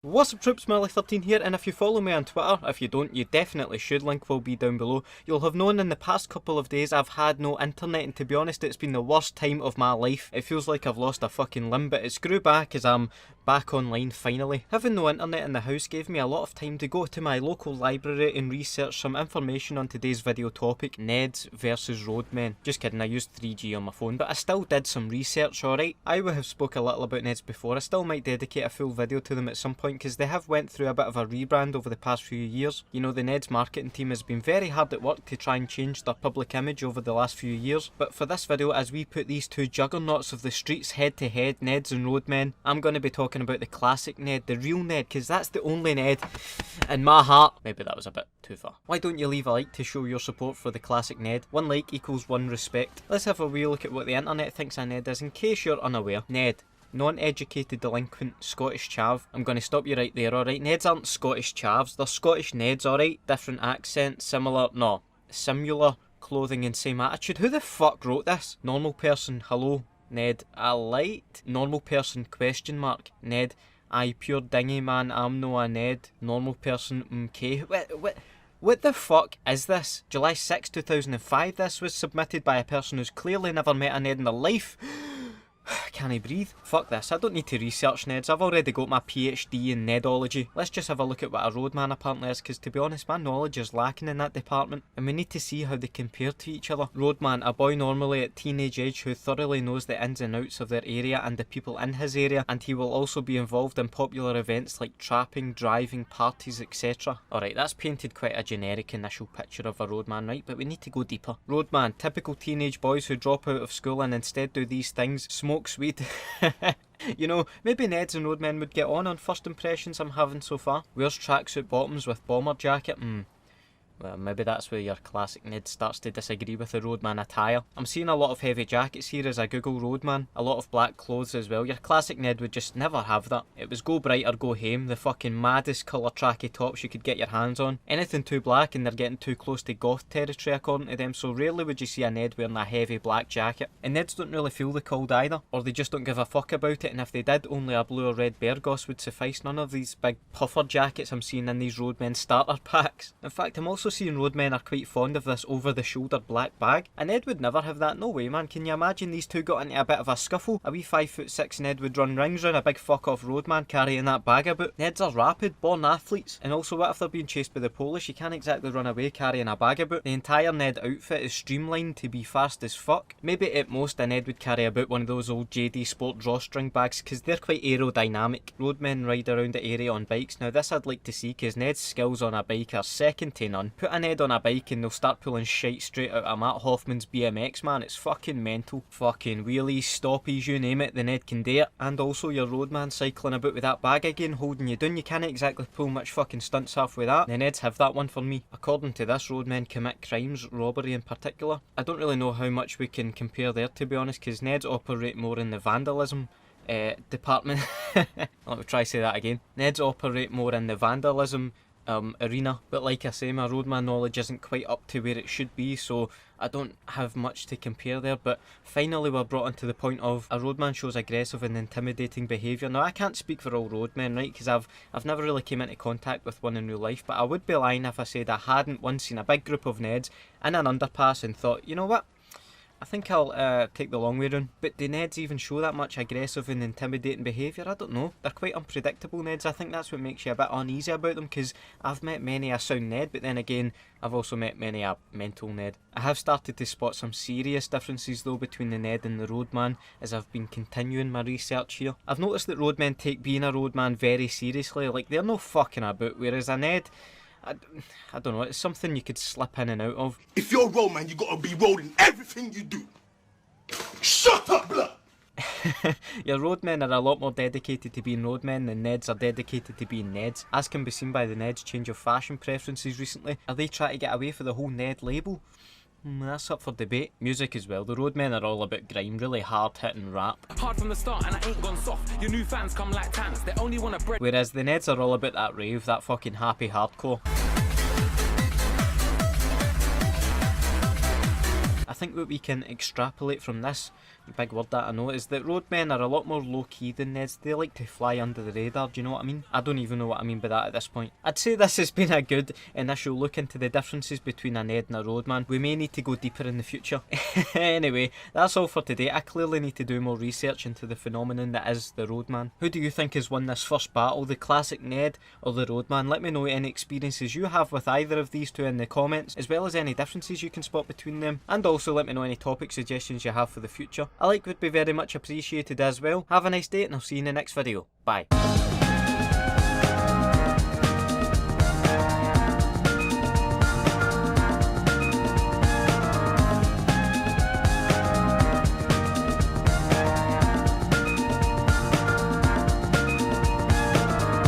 What's up troops, Smiley13 here, and if you follow me on Twitter, if you don't, you definitely should, link will be down below. You'll have known in the past couple of days I've had no internet, and to be honest it's been the worst time of my life. It feels like I've lost a fucking limb, but it's grew back as I'm back online finally. Having no internet in the house gave me a lot of time to go to my local library and research some information on today's video topic, Neds Vs Roadmen. Just kidding, I used 3G on my phone, but I still did some research, alright? I would have spoke a little about Neds before, I still might dedicate a full video to them at some point because they have went through a bit of a rebrand over the past few years. You know, the Neds marketing team has been very hard at work to try and change their public image over the last few years, but for this video, as we put these two juggernauts of the streets head to head, Neds and Roadmen, I'm going to be talking about the classic Ned, the real Ned, because that's the only Ned in my heart. Maybe that was a bit too far. Why don't you leave a like to show your support for the classic Ned? One like equals one respect. Let's have a wee look at what the internet thinks a Ned is, in case you're unaware. Ned. Non-educated delinquent Scottish chav. I'm going to stop you right there, alright? Neds aren't Scottish chavs, they're Scottish Neds, alright? Different accent, similar clothing and same attitude. Who the fuck wrote this? Normal person, hello, Ned, a light? Normal person, question mark, Ned, aye, pure dingy man, I'm no a Ned. Normal person, okay. What the fuck is this? July 6, 2005, this was submitted by a person who's clearly never met a Ned in their life. Can I breathe? Fuck this, I don't need to research Neds, I've already got my PhD in Nedology. Let's just have a look at what a roadman apparently is, because to be honest my knowledge is lacking in that department, and we need to see how they compare to each other. Roadman, a boy normally at teenage age who thoroughly knows the ins and outs of their area and the people in his area, and he will also be involved in popular events like trapping, driving, parties, etc. Alright, that's painted quite a generic initial picture of a roadman, right, but we need to go deeper. Roadman, typical teenage boys who drop out of school and instead do these things: smoke weed. You know, maybe Neds and Roadmen would get on first impressions I'm having so far. Wears tracksuit bottoms with bomber jacket. Well, maybe that's where your classic Ned starts to disagree with the Roadman attire. I'm seeing a lot of heavy jackets here as I Google Roadman. A lot of black clothes as well. Your classic Ned would just never have that. It was go bright or go home. The fucking maddest colour tracky tops you could get your hands on. Anything too black and they're getting too close to goth territory according to them, so rarely would you see a Ned wearing a heavy black jacket. And Neds don't really feel the cold either, or they just don't give a fuck about it, and if they did, only a blue or red Bergos would suffice. None of these big puffer jackets I'm seeing in these Roadmen starter packs. In fact, I'm also seeing Roadmen are quite fond of this over-the-shoulder black bag. A Ned would never have that, no way man. Can you imagine these two got into a bit of a scuffle? A wee 5'6" Ned would run rings round a big fuck-off Roadman carrying that bag about. Neds are rapid, born athletes, and also what if they're being chased by the police? You can't exactly run away carrying a bag about. The entire Ned outfit is streamlined to be fast as fuck. Maybe at most a Ned would carry about one of those old JD Sport drawstring bags, because they're quite aerodynamic. Roadmen ride around the area on bikes. Now this I'd like to see, because Ned's skills on a bike are second to none. Put a Ned on a bike and they'll start pulling shite straight out of Matt Hoffman's BMX, man. It's fucking mental. Fucking wheelies, stoppies, you name it, the Ned can do it. And also your Roadman cycling about with that bag again, holding you down. You can't exactly pull much fucking stunts off with that. The Neds have that one for me. According to this, Roadmen commit crimes, robbery in particular. I don't really know how much we can compare there, to be honest, because Neds operate more in the vandalism department. Let me try say that again. Neds operate more in the vandalism arena, but like I say, my Roadman knowledge isn't quite up to where it should be, so I don't have much to compare there. But finally we're brought into the point of a Roadman shows aggressive and intimidating behaviour. Now I can't speak for all Roadmen, right, because I've never really came into contact with one in real life, but I would be lying if I said I hadn't once seen a big group of Neds in an underpass and thought, you know what, I think I'll take the long way round. But do Neds even show that much aggressive and intimidating behaviour? I don't know. They're quite unpredictable, Neds. I think that's what makes you a bit uneasy about them, because I've met many a sound Ned, but then again, I've also met many a mental Ned. I have started to spot some serious differences though between the Ned and the Roadman as I've been continuing my research here. I've noticed that Roadmen take being a Roadman very seriously, like they're no fucking about, whereas a Ned, I don't know, it's something you could slip in and out of. If you're a roadman, you gotta be road in everything you do. Shut up, blood! Your Roadmen are a lot more dedicated to being Roadmen than Neds are dedicated to being Neds, as can be seen by the Neds' change of fashion preferences recently. Are they trying to get away from the whole Ned label? That's up for debate. Music as well. The Roadmen are all about grime, really hard-hitting rap. Hard from the start and I ain't gone soft. Your new fans come like tanks, they only want to bread. Whereas the Neds are all about that rave, that fucking happy hardcore. I think what we can extrapolate from this big word that I know, is that roadmen are a lot more low-key than Neds. They like to fly under the radar, do you know what I mean? I don't even know what I mean by that at this point. I'd say this has been a good initial look into the differences between a Ned and a roadman. We may need to go deeper in the future. Anyway, that's all for today. I clearly need to do more research into the phenomenon that is the roadman. Who do you think has won this first battle, the classic Ned or the roadman? Let me know any experiences you have with either of these two in the comments, as well as any differences you can spot between them, and also let me know any topic suggestions you have for the future. A like would be very much appreciated as well. Have a nice day and I'll see you in the next video. Bye.